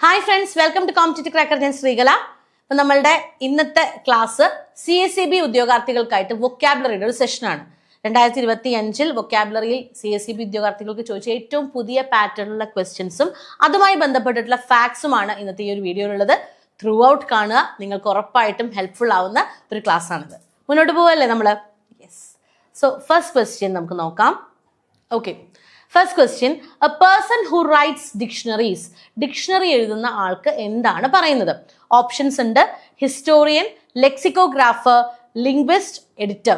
Hi friends, welcome to competitive cracker. ഞാൻ ശ്രീകല. അപ്പം നമ്മളുടെ ഇന്നത്തെ ക്ലാസ് CSEB ഉദ്യോഗാർത്ഥികൾക്കായിട്ട് വൊക്കാബുലറിയുടെ ഒരു സെഷനാണ്. 2025 വൊക്കാബുലറിയിൽ CSEB ഉദ്യോഗാർത്ഥികൾക്ക് ചോദിച്ച ഏറ്റവും പുതിയ പാറ്റേണിലുള്ള ക്വസ്റ്റ്യൻസും അതുമായി ബന്ധപ്പെട്ടിട്ടുള്ള ഫാക്ട്സുമാണ് ഇന്നത്തെ ഈ ഒരു വീഡിയോയിലുള്ളത്. ത്രൂ ഔട്ട് കാണുക, നിങ്ങൾക്ക് ഉറപ്പായിട്ടും ഹെൽപ്ഫുൾ ആവുന്ന ഒരു ക്ലാസ് ആണിത്. മുന്നോട്ട് പോവല്ലേ നമ്മൾ? യെസ്. സോ ഫസ്റ്റ് ക്വസ്റ്റ്യൻ നമുക്ക് നോക്കാം. Okay, first question, A person who writes dictionaries. Dictionary എഴുതുന്ന ആൾക്ക് എന്താണ് പറയുന്നത്? ഓപ്ഷൻസ് ഉണ്ട്: ഹിസ്റ്റോറിയൻ, ലെക്സിക്കോഗ്രാഫർ, ലിംഗ്വിസ്റ്റ്, എഡിറ്റർ.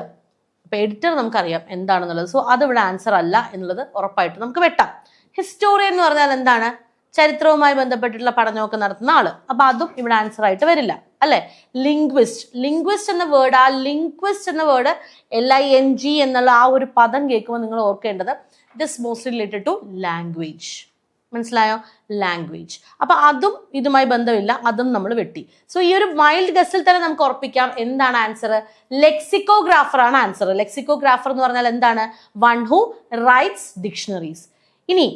അപ്പൊ എഡിറ്റർ നമുക്കറിയാം എന്താണെന്നുള്ളത്, സോ അതിവിടെ ആൻസർ അല്ല എന്നുള്ളത് ഉറപ്പായിട്ട് നമുക്ക് വെട്ടാം. ഹിസ്റ്റോറിയൻ എന്ന് പറഞ്ഞാൽ എന്താണ്? ചരിത്രവുമായി ബന്ധപ്പെട്ടിട്ടുള്ള പഠനമൊക്കെ നടത്തുന്ന ആള്. അപ്പൊ അതും ഇവിടെ ആൻസർ ആയിട്ട് വരില്ല, അല്ലെ? ലിംഗ്വിസ്റ്റ്, ലിംഗ്വിസ്റ്റ് എന്ന വേർഡ്, ആ ലിംഗ്വിസ്റ്റ് എന്ന വേർഡ് LING എന്നുള്ള ആ ഒരു പദം കേൾക്കുമ്പോൾ നിങ്ങൾ ഓർക്കേണ്ടത് it is mostly related to language. മനസ്സിലായോ? ലാംഗ്വേജ്. അപ്പൊ അതും ഇതുമായി ബന്ധമില്ല, അതും നമ്മൾ വെട്ടി. സോ ഈ ഒരു മൈൽഡ് ഗസ്സിൽ തന്നെ നമുക്ക് ഉറപ്പിക്കാം എന്താണ് ആൻസർ? ലെക്സിക്കോഗ്രാഫർ ആണ് ആൻസർ. ലെക്സിക്കോഗ്രാഫർ എന്ന് പറഞ്ഞാൽ എന്താണ്? One who writes dictionaries. ഇനി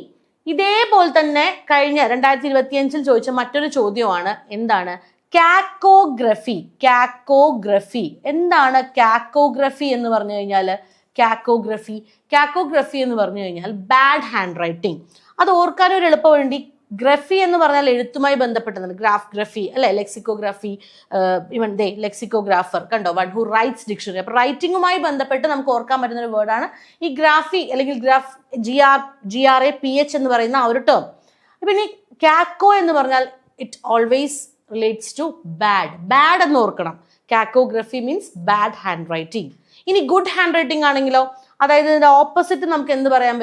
ഇതേപോലെ തന്നെ കഴിഞ്ഞ 2025 ചോദിച്ച മറ്റൊരു ചോദ്യമാണ് എന്താണ്? കാക്കോഗ്രഫി. കാക്കോഗ്രഫി എന്താണ്? കാക്കോഗ്രഫി എന്ന് പറഞ്ഞു കഴിഞ്ഞാൽ കാക്കോഗ്രഫി എന്ന് പറഞ്ഞു കഴിഞ്ഞാൽ ബാഡ് ഹാൻഡ് റൈറ്റിംഗ്. അത് ഓർക്കാൻ ഒരു എളുപ്പം വേണ്ടി ഗ്രഫി എന്ന് പറഞ്ഞാൽ എഴുത്തുമായി ബന്ധപ്പെട്ടതാണ്. ഗ്രാഫ്ഗ്രഫി അല്ലെ, ലെക്സിക്കോഗ്രാഫി, ഇവൻ ദേ ലെക്സിക്കോഗ്രാഫർ. കണ്ടോ? One who rights dictionary. അപ്പൊ റൈറ്റിംഗുമായി ബന്ധപ്പെട്ട് നമുക്ക് ഓർക്കാൻ പറ്റുന്ന ഒരു വേർഡാണ് ഈ ഗ്രാഫി അല്ലെങ്കിൽ GRAPH എന്ന് പറയുന്ന ആ ഒരു ടേം. പിന്നെ കാക്കോ എന്ന് പറഞ്ഞാൽ it always relates to bad എന്ന് ഓർക്കണം. Cacography means bad hand writing. ഇനി ഗുഡ് ഹാൻഡ് റൈറ്റിംഗ് ആണെങ്കിലോ, അതായത് ഇതിന്റെ ഓപ്പോസിറ്റ് നമുക്ക് എന്ത് പറയാൻ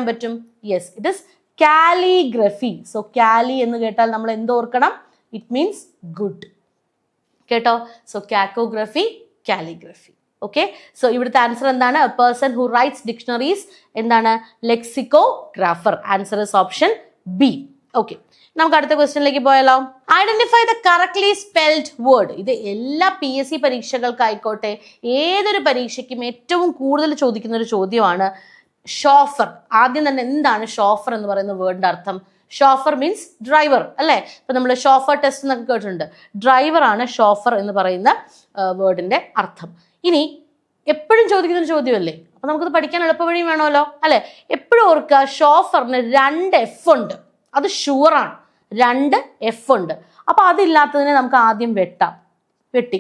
പറ്റും? Yes, it is calligraphy. So calli എന്ന് കേട്ടാൽ നമ്മൾ എന്ത് ഓർക്കണം? It means good. കേട്ടോ? So cacography, calligraphy. Okay, so ഇവിടുത്തെ ആൻസർ എന്താണ്? A person who writes dictionaries എന്താണ്? Lexicographer. Answer is option B. Okay, നമുക്ക് അടുത്ത ക്വസ്റ്റ്യനിലേക്ക് പോയാലോ. Identify the correctly spelled word. ഇത് എല്ലാ PSC പരീക്ഷകൾക്കായിക്കോട്ടെ, ഏതൊരു പരീക്ഷയ്ക്കും ഏറ്റവും കൂടുതൽ ചോദിക്കുന്ന ഒരു ചോദ്യമാണ്. ഷോഫർ. ആദ്യം തന്നെ എന്താണ് ഷോഫർ എന്ന് പറയുന്ന വേർഡിന്റെ അർത്ഥം? ഷോഫർ മീൻസ് ഡ്രൈവർ, അല്ലെ? ഇപ്പൊ നമ്മൾ ഷോഫർ ടെസ്റ്റ് എന്നൊക്കെ കേട്ടിട്ടുണ്ട്. ഡ്രൈവർ ആണ് ഷോഫർ എന്ന് പറയുന്ന വേർഡിന്റെ അർത്ഥം. ഇനി എപ്പോഴും ചോദിക്കുന്ന ഒരു ചോദ്യമല്ലേ, അപ്പൊ നമുക്കത് പഠിക്കാൻ എളുപ്പവഴിയും വേണമല്ലോ, അല്ലെ? എപ്പോഴും ഓർക്കുക, ഷോഫറിന് 2 F ഉണ്ട്. അത് ഷുവറാണ്. 2 F ഉണ്ട്. അപ്പൊ അതില്ലാത്തതിനെ നമുക്ക് ആദ്യം വെട്ടി.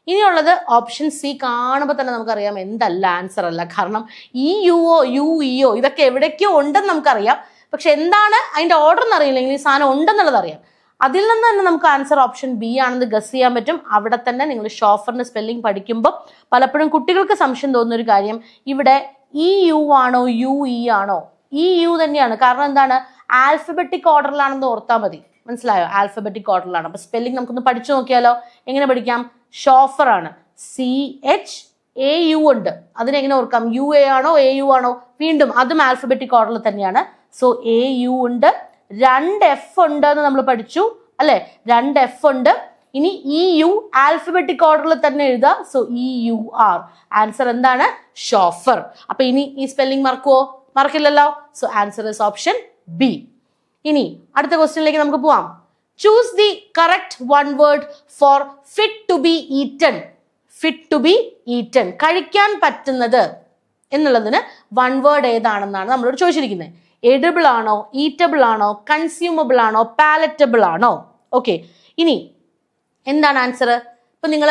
ഇനിയുള്ളത് ഓപ്ഷൻ സി. കാണുമ്പോൾ തന്നെ നമുക്കറിയാം എന്തല്ല, ആൻസർ അല്ല. കാരണം EUO UEO ഇതൊക്കെ എവിടേക്കോ ഉണ്ടെന്ന് നമുക്കറിയാം, പക്ഷെ എന്താണ് അതിന്റെ ഓർഡർ എന്ന് അറിയില്ലെങ്കിൽ ഈ സാധനം ഉണ്ടെന്നുള്ളത് അറിയാം. അതിൽ നിന്ന് തന്നെ നമുക്ക് ആൻസർ ഓപ്ഷൻ ബി ആണെന്ന് ഗസ് ചെയ്യാൻ പറ്റും. അവിടെ തന്നെ നിങ്ങൾ ഷോഫറിന്റെ സ്പെല്ലിംഗ് പഠിക്കുമ്പോൾ പലപ്പോഴും കുട്ടികൾക്ക് സംശയം തോന്നുന്ന ഒരു കാര്യം, ഇവിടെ EU ആണോ UE ആണോ? EU തന്നെയാണ്. കാരണം എന്താണ്? ആൽഫബറ്റിക് ഓർഡറിലാണെന്ന് ഓർത്താൽ മതി. മനസ്സിലായോ? ആൽഫബറ്റിക് ഓർഡറിലാണ്. അപ്പൊ സ്പെല്ലിംഗ് നമുക്കൊന്ന് പഠിച്ചു നോക്കിയാലോ. എങ്ങനെ പഠിക്കാം? ഷോഫർ ആണ്, CHAU ഉണ്ട്. അതിനെങ്ങനെ ഓർക്കാം? UA ആണോ AU ആണോ? വീണ്ടും അതും ആൽഫബറ്റിക് ഓർഡറിൽ തന്നെയാണ്. സോ AU ഉണ്ട്. 2 F ഉണ്ട് എന്ന് നമ്മൾ പഠിച്ചു, അല്ലെ? 2 F ഉണ്ട്. ഇനി EU ആൽഫബറ്റിക് ഓർഡറിൽ തന്നെ എഴുതുക. So EUR. ആൻസർ എന്താണ്? ഷോഫർ. അപ്പൊ ഇനി ഈ സ്പെല്ലിംഗ് മറക്കുവോ? മറക്കില്ലല്ലോ. So answer is option B. ഇനി അടുത്ത ക്വസ്റ്റ്യനിലേക്ക് നമുക്ക് പോവാം. Choose the correct one word for fit to be eaten. Fit to be eaten, കഴിക്കാൻ പറ്റുന്നത് എന്നുള്ളതിന് വൺ വേർഡ് ഏതാണെന്നാണ് നമ്മളോട് ചോദിച്ചിരിക്കുന്നത്. എഡിബിൾ ആണോ, ഈറ്റബിൾ ആണോ, കൺസ്യൂമബിൾ ആണോ, പാലറ്റബിൾ ആണോ? ഓക്കെ, ഇനി എന്താണ് ആൻസർ? ഇപ്പൊ നിങ്ങൾ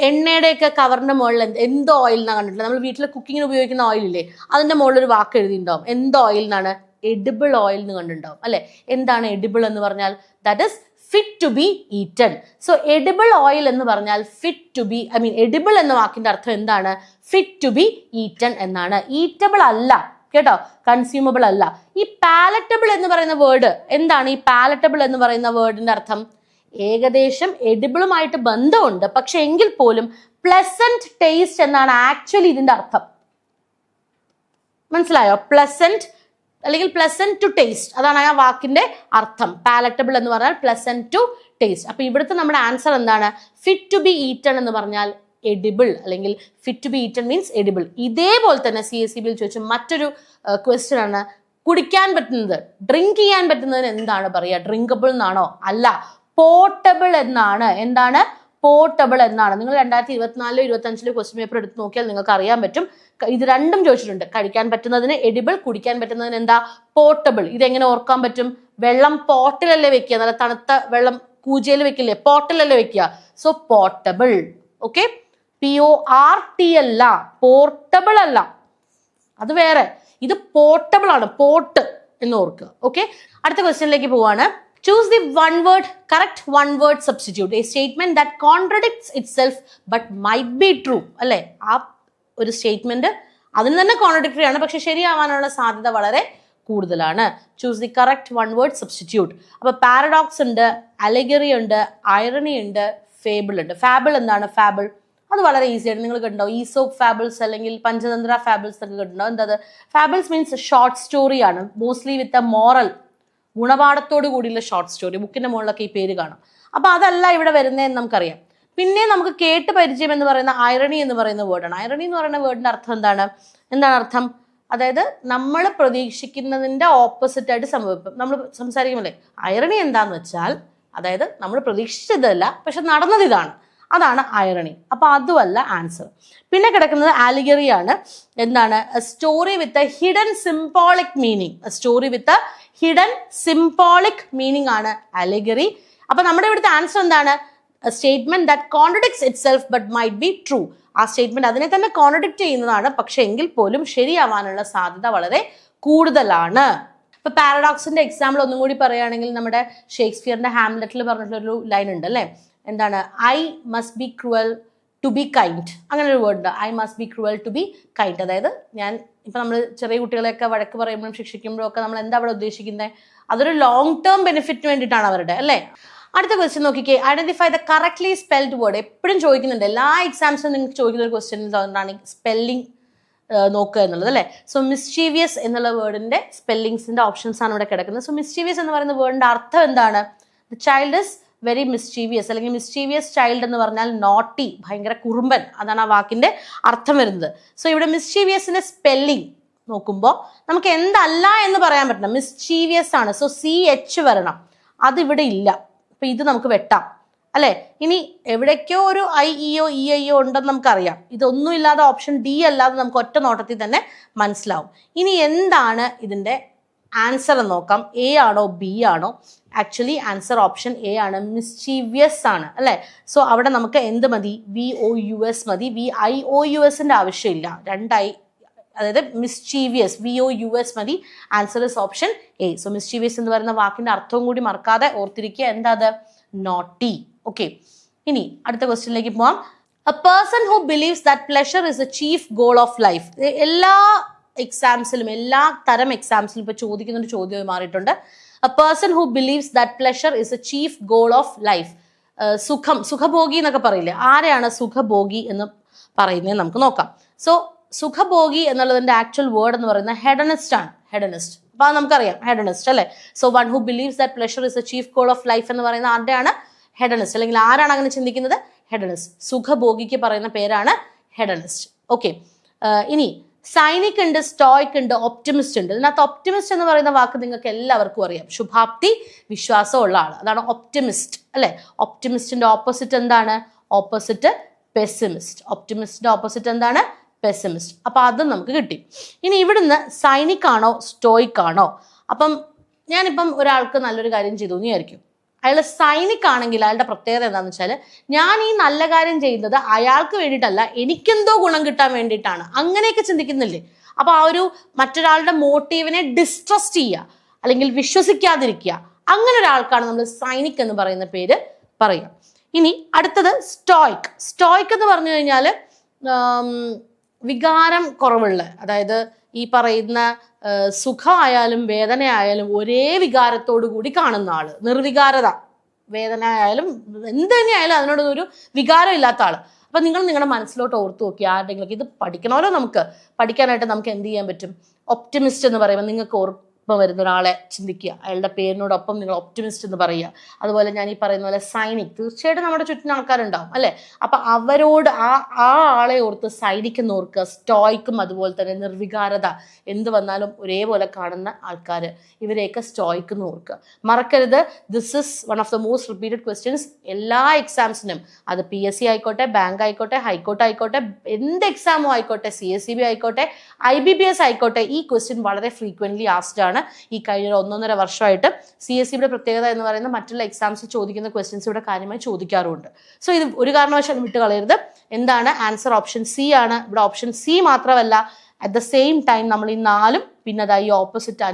എണ്ണയുടെയൊക്കെ കവറിന്റെ മുകളിൽ എന്ത് ഓയിൽ എന്നാണ് കണ്ടിട്ടില്ല? നമ്മൾ വീട്ടിൽ കുക്കിങ്ങിന് ഉപയോഗിക്കുന്ന ഓയിൽ ഇല്ലേ, അതിന്റെ മുകളിൽ ഒരു വാക്ക് എഴുതിയിട്ടുണ്ടാവും. എന്ത് ഓയിൽ എന്നാണ്? എഡിബിൾ ഓയിൽ എന്ന് കണ്ടിട്ടുണ്ടാവും, അല്ലെ? എന്താണ് എഡിബിൾ എന്ന് പറഞ്ഞാൽ? That is fit to be eaten. So edible oil എന്ന് പറഞ്ഞാൽ ഫിറ്റ് ടു ബി, എഡിബിൾ എന്ന വാക്കിന്റെ അർത്ഥം എന്താണ്? ഫിറ്റ് ടു ബി ഈറ്റൺ എന്നാണ്. ഈറ്റബിൾ അല്ല, കേട്ടോ, കൺസ്യൂമബിൾ അല്ല. ഈ പാലറ്റബിൾ എന്ന് പറയുന്ന വേർഡ് എന്താണ്? ഈ പാലറ്റബിൾ എന്ന് പറയുന്ന വേർഡിന്റെ അർത്ഥം ഏകദേശം എഡിബിളുമായിട്ട് ബന്ധമുണ്ട്, പക്ഷെ എങ്കിൽ പോലും പ്ലസന്റ് ടേസ്റ്റ് എന്നാണ് ആക്ച്വലി ഇതിന്റെ അർത്ഥം. മനസ്സിലായോ? പ്ലസന്റ് അല്ലെങ്കിൽ പ്ലസന്റ് ടു ടേസ്റ്റ്, അതാണ് ആ വാക്കിന്റെ അർത്ഥം. പാലറ്റബിൾ എന്ന് പറഞ്ഞാൽ പ്ലസന്റ് ടു ടേസ്റ്റ്. അപ്പൊ ഇവിടുത്തെ നമ്മുടെ ആൻസർ എന്താണ്? ഫിറ്റ് ടു ബി ഈറ്റൺ എന്ന് പറഞ്ഞാൽ എഡിബിൾ, അല്ലെങ്കിൽ fit to be eaten means edible. ഇതേപോലെ തന്നെ CSEB ചോദിച്ച മറ്റൊരു ക്വസ്റ്റ്യൻ ആണ്, കുടിക്കാൻ പറ്റുന്നത്, ഡ്രിങ്ക് ചെയ്യാൻ പറ്റുന്നതിന് എന്താണ് പറയുക? ഡ്രിങ്കബിൾ എന്നാണോ? അല്ല, പോർട്ടബിൾ എന്നാണ്. എന്താണ്? പോർട്ടബിൾ എന്നാണ്. നിങ്ങൾ 2024 2025 ക്വസ്റ്റ്യൻ പേപ്പർ എടുത്ത് നോക്കിയാൽ നിങ്ങൾക്ക് അറിയാൻ പറ്റും. ഇത് രണ്ടും ചോദിച്ചിട്ടുണ്ട്. കഴിക്കാൻ പറ്റുന്നതിന് എഡിബിൾ, കുടിക്കാൻ പറ്റുന്നതിന് എന്താ? പോർട്ടബിൾ. ഇതെങ്ങനെ ഓർക്കാൻ പറ്റും? വെള്ളം പോട്ടിലല്ലേ വെക്കുക, നല്ല തണുത്ത വെള്ളം കൂജയിൽ വെക്കില്ലേ, പോട്ടിലല്ലേ വെക്കുക. So portable. ഓക്കെ, PORT അല്ല, പോർട്ടബിൾ അല്ല, അത് വേറെ. ഇത് പോർട്ടബിൾ ആണ്, പോർട്ട് എന്ന് ഓർക്കുക. ഓക്കെ, അടുത്ത ക്വസ്റ്റ്യനിലേക്ക് പോവാണ്. Choose the correct one word substitute. A statement that contradicts itself but might be true. അല്ലേ, ആ ഒരു സ്റ്റേറ്റ്മെന്റ് അതിന് തന്നെ കോൺട്രഡിക്ടറി ആണ്, പക്ഷെ ശരിയാവാനുള്ള സാധ്യത വളരെ കൂടുതലാണ്. Choose the correct one word substitute. അപ്പൊ പാരഡോക്സ് ഉണ്ട്, അലഗറി ഉണ്ട്, ഐറണി ഉണ്ട്, ഫേബിൾ ഉണ്ട്. ഫാബിൾ എന്താണ്? ഫാബിൾ അത് വളരെ ഈസി ആയിട്ട് നിങ്ങൾ കണ്ടോ. ഈസോപ്പ് ഫാബിൾസ് അല്ലെങ്കിൽ പഞ്ചതന്ത്ര ഫാബിൾസ് ഒക്കെ കണ്ടോ? എന്താ? ഫാബിൾസ് മീൻസ് ഷോർട്ട് സ്റ്റോറി ആണ്, മോസ്റ്റ്ലി വിത്ത് എ മോറൽ, ഗുണപാഠത്തോട് കൂടിയുള്ള ഷോർട്ട് സ്റ്റോറി. ബുക്കിന്റെ മുകളിലൊക്കെ ഈ പേര് കാണും. അപ്പൊ അതല്ല ഇവിടെ വരുന്നതെന്ന് നമുക്കറിയാം. പിന്നെ നമുക്ക് കേട്ട് പരിചയം എന്ന് പറയുന്ന ഐറണി എന്ന് പറയുന്ന വേർഡാണ്. ഐറണി എന്ന് പറയുന്ന വേർഡിന്റെ അർത്ഥം എന്താണ്? അർത്ഥം? അതായത് നമ്മൾ പ്രതീക്ഷിക്കുന്നതിന്റെ ഓപ്പോസിറ്റ് ആയിട്ട് സംഭവിക്കും. നമ്മൾ സംസാരിക്കുമല്ലേ, ഐറണി എന്താന്ന് വെച്ചാൽ അതായത് നമ്മൾ പ്രതീക്ഷിച്ചതല്ല പക്ഷെ നടന്നത് ഇതാണ്, അതാണ് ഐറണി. അപ്പൊ അതുമല്ല ആൻസർ. പിന്നെ കിടക്കുന്നത് ആലിഗറി ആണ്. എന്താണ്? Story with a hidden symbolic meaning. Story with hidden symbolic meaning ആണ് അലിഗറി. അപ്പൊ നമ്മുടെ ഇവിടുത്തെ ആൻസർ എന്താണ്? Statement that contradicts itself but might be true. ആ സ്റ്റേറ്റ്മെന്റ് അതിനെ തന്നെ കോൺട്രഡിക്ട് ചെയ്യുന്നതാണ്, പക്ഷെ എങ്കിൽ പോലും ശരിയാവാനുള്ള സാധ്യത വളരെ കൂടുതലാണ്. ഇപ്പൊ പാരഡോക്സിന്റെ എക്സാമ്പിൾ ഒന്നും കൂടി പറയുകയാണെങ്കിൽ നമ്മുടെ ഷേക്സ്പിയറിന്റെ ഹാംലെറ്റിൽ പറഞ്ഞിട്ടുള്ളൊരു ലൈൻ ഉണ്ട് അല്ലേ, എന്താണ്? I must be cruel to be kind. അങ്ങനെ ഒരു വേർഡ് ഉണ്ട്, I must be cruel to be kind. അതായത് ഞാൻ ഇപ്പൊ നമ്മൾ ചെറിയ കുട്ടികളെയൊക്കെ വഴക്ക് പറയുമ്പോഴും ശിക്ഷിക്കുമ്പോഴും ഒക്കെ നമ്മൾ എന്താ അവിടെ ഉദ്ദേശിക്കുന്നത്? അതൊരു ലോങ് ടേം ബെനിഫിറ്റിന് വേണ്ടിയിട്ടാണ് അവരുടെ, അല്ലേ? അടുത്ത ക്വസ്റ്റ്യൻ നോക്കിക്കേ. Identify the correctly spelled word. എപ്പോഴും ചോദിക്കുന്നുണ്ട്, എല്ലാ എക്സാംസിനും നിങ്ങൾക്ക് ചോദിക്കുന്ന ഒരു ക്വസ്റ്റ്യൻ എന്താണ്? സ്പെല്ലിംഗ് നോക്കുക എന്നുള്ളത്, അല്ലേ? സോ മിസ്ചീവിയസ് എന്നുള്ള വേർഡിന്റെ സ്പെല്ലിങ്സിന്റെ ഓപ്ഷൻസ് ആണ് ഇവിടെ കിടക്കുന്നത്. സോ മിസ്ചീവിയസ് എന്ന് പറയുന്ന വേർഡിന്റെ അർത്ഥം എന്താണ്? ദ ചൈൽഡ് ഇസ് വെരി മിസ്ചീവിയസ്, അല്ലെങ്കിൽ മിസ്ചീവിയസ് ചൈൽഡ് എന്ന് പറഞ്ഞാൽ നോട്ടി, ഭയങ്കര കുറുമ്പൻ, അതാണ് ആ വാക്കിന്റെ അർത്ഥം വരുന്നത്. സോ ഇവിടെ മിസ്ചീവിയസിന്റെ സ്പെല്ലിംഗ് നോക്കുമ്പോൾ നമുക്ക് എന്തല്ല എന്ന് പറയാൻ പറ്റണം. മിസ്ചീവിയസ് ആണ്, സോ CH വരണം, അതിവിടെ ഇല്ല. അപ്പൊ ഇത് നമുക്ക് വെട്ടാം, അല്ലെ? ഇനി എവിടേക്കോ ഒരു IEO ഉണ്ടെന്ന് നമുക്കറിയാം. ഇതൊന്നും ഇല്ലാതെ ഓപ്ഷൻ D അല്ലാതെ നമുക്ക് ഒറ്റ നോട്ടത്തിൽ തന്നെ മനസ്സിലാവും. ഇനി എന്താണ് ഇതിന്റെ ആൻസർ എന്ന് നോക്കാം. A ആണോ B ആണോ? ആക്ച്വലി ആൻസർ ഓപ്ഷൻ A ആണ്, മിസ്ചീവിയസ് ആണ്, അല്ലെ? സോ അവിടെ നമുക്ക് എന്ത് മതി? VOUS മതി. VIOUSന്റെ ആവശ്യമില്ല, രണ്ടായി, അതായത് മിസ്ചീവിയസ് VOUS മതി. Answer is option A. So mischievous എന്ന് പറയുന്ന വാക്കിന്റെ അർത്ഥവും കൂടി മറക്കാതെ ഓർത്തിരിക്കുക. എന്താ അത്? നോട്ടി. ഓക്കെ, ഇനി അടുത്ത ക്വസ്റ്റ്യനിലേക്ക് പോവാം. A person who believes that pleasure is a chief goal of life. എല്ലാ എക്സാംസിലും, എല്ലാ തരം എക്സാംസിലും ഇപ്പൊ ചോദിക്കുന്ന ഒരു ചോദ്യമായി മാറിയിട്ടുണ്ട്. A person who believes that pleasure is a chief goal of life. സുഖഭോഗി എന്നൊക്കെ പറയില്ലേ, ആരെയാണ് സുഖഭോഗി എന്ന് പറയുന്നത് നമുക്ക് നോക്കാം. സോ സുഖഭോഗി എന്നുള്ളതിന്റെ ആക്ച്വൽ വേർഡ് എന്ന് പറയുന്നത് ഹെഡനിസ്റ്റ് ആണ്. ഹെഡനിസ്റ്റ്, അപ്പൊ അത് നമുക്കറിയാം, ഹെഡനിസ്റ്റ്, അല്ലെ? So one who believes that pleasure is a chief goal of life എന്ന് പറയുന്ന ആരുടെയാണ്? ഹെഡനിസ്റ്റ്. അല്ലെങ്കിൽ ആരാണ് അങ്ങനെ ചിന്തിക്കുന്നത്? ഹെഡനിസ്റ്റ്. സുഖഭോഗിക്ക് പറയുന്ന പേരാണ് ഹെഡനിസ്റ്റ്. ഓക്കെ, ഇനി സൈനിക് ഉണ്ട്, സ്റ്റോയിക് ഉണ്ട്, ഒപ്റ്റിമിസ്റ്റ് ഉണ്ട്. ഇതിനകത്ത് ഒപ്റ്റിമിസ്റ്റ് എന്ന് പറയുന്ന വാക്ക് നിങ്ങൾക്ക് എല്ലാവർക്കും അറിയാം, ശുഭാപ്തി വിശ്വാസം ഉള്ള ആൾ, അതാണ് ഒപ്റ്റിമിസ്റ്റ്, അല്ലെ? ഒപ്റ്റിമിസ്റ്റിന്റെ ഓപ്പോസിറ്റ് എന്താണ്? Opposite pessimist. ഒപ്റ്റിമിസ്റ്റിന്റെ ഓപ്പോസിറ്റ് എന്താണ്? പെസിമിസ്റ്റ്. അപ്പൊ അതും നമുക്ക് കിട്ടി. ഇനി ഇവിടുന്ന് സൈനിക് ആണോ സ്റ്റോയിക് ആണോ? അപ്പം ഞാനിപ്പം ഒരാൾക്ക് നല്ലൊരു കാര്യം ചെയ്തു എന്ന് വിചാരിക്കും. അയാൾ സൈനിക് ആണെങ്കിൽ അയാളുടെ പ്രത്യേകത എന്താണെന്ന് വെച്ചാൽ, ഞാൻ ഈ നല്ല കാര്യം ചെയ്യുന്നത് അയാൾക്ക് വേണ്ടിയിട്ടല്ല, എനിക്കെന്തോ ഗുണം കിട്ടാൻ വേണ്ടിയിട്ടാണ്, അങ്ങനെയൊക്കെ ചിന്തിക്കുന്നില്ലേ? അപ്പൊ ആ ഒരു മറ്റൊരാളുടെ മോട്ടീവിനെ ഡിസ്ട്രസ്റ്റ് ചെയ്യുക അല്ലെങ്കിൽ വിശ്വസിക്കാതിരിക്കുക, അങ്ങനെ ഒരാൾക്കാണ് നമ്മൾ സൈനിക് എന്ന് പറയുന്ന പേര് പറയുക. ഇനി അടുത്തത് സ്റ്റോയിക്. സ്റ്റോയിക് എന്ന് പറഞ്ഞു കഴിഞ്ഞാൽ വികാരം കുറവുള്ള, അതായത് ഈ പറയുന്ന സുഖമായാലും വേദന ആയാലും ഒരേ വികാരത്തോടു കൂടി കാണുന്ന ആള്, നിർവികാരത, വേദന ആയാലും എന്ത് തന്നെയായാലും അതിനോടൊരു വികാരം ഇല്ലാത്ത ആള്. അപ്പൊ നിങ്ങൾ നിങ്ങളുടെ മനസ്സിലോട്ട് ഓർത്ത് നോക്കി, ആരുടെങ്കിലും ഇത് പഠിക്കണമല്ലോ, നമുക്ക് പഠിക്കാനായിട്ട് നമുക്ക് എന്ത് ചെയ്യാൻ പറ്റും? ഒപ്റ്റിമിസ്റ്റ് എന്ന് പറയുമ്പോൾ നിങ്ങൾക്ക് ഇപ്പം വരുന്ന ഒരാളെ ചിന്തിക്കുക, അയാളുടെ പേരിനോടൊപ്പം നിങ്ങൾ ഒപ്റ്റിമിസ്റ്റ് എന്ന് പറയുക. അതുപോലെ ഞാൻ ഈ പറയുന്ന പോലെ സൈനിക്, തീർച്ചയായിട്ടും നമ്മുടെ ചുറ്റിന് ആൾക്കാരുണ്ടാവും അല്ലേ. അപ്പം അവരോട് ആ ആളെ ഓർത്ത് സൈനിക് എന്ന് ഓർക്കുക. സ്റ്റോയിക്കും അതുപോലെ തന്നെ നിർവികാരത, എന്ത് വന്നാലും ഒരേപോലെ കാണുന്ന ആൾക്കാർ, ഇവരെയൊക്കെ സ്റ്റോയിക്ക് എന്ന് ഓർക്കുക. മറക്കരുത്, this is one of the most repeated questions എല്ലാ എക്സാംസിനും. അത് PSC ആയിക്കോട്ടെ, ബാങ്ക് ആയിക്കോട്ടെ, ഹൈക്കോർട്ട് ആയിക്കോട്ടെ, എന്ത് എക്സാമും ആയിക്കോട്ടെ, CSEB ആയിക്കോട്ടെ, IBPS ആയിക്കോട്ടെ, ഈ ക്വസ്റ്റ്യൻ വളരെ ഫ്രീക്വൻ്റ്ലി ആസ്ഡ് ആണ്. ഈ കഴിഞ്ഞ 1.5 വർഷമായിട്ട് CSEBയുടെ പ്രത്യേകത എന്ന് പറയുന്നത് മറ്റുള്ള എക്സാംസ് ചോദിക്കുന്ന ക്വസ്റ്റ്യൻസ് ഇവിടെ കാര്യമായി ചോദിക്കാറുണ്ട്. സോ ഇത് ഒരു കാരണവശാലും വിട്ട് കളയരുത്. എന്താണ് ആൻസർ? ഓപ്ഷൻ സി ആണ്. ഇവിടെ ഓപ്ഷൻ സി മാത്രമല്ല, അറ്റ് ദ സെയിം ടൈം നമ്മൾ ഈ 4ഉം പിന്നെ അതായി ഓപ്പോസിറ്റ്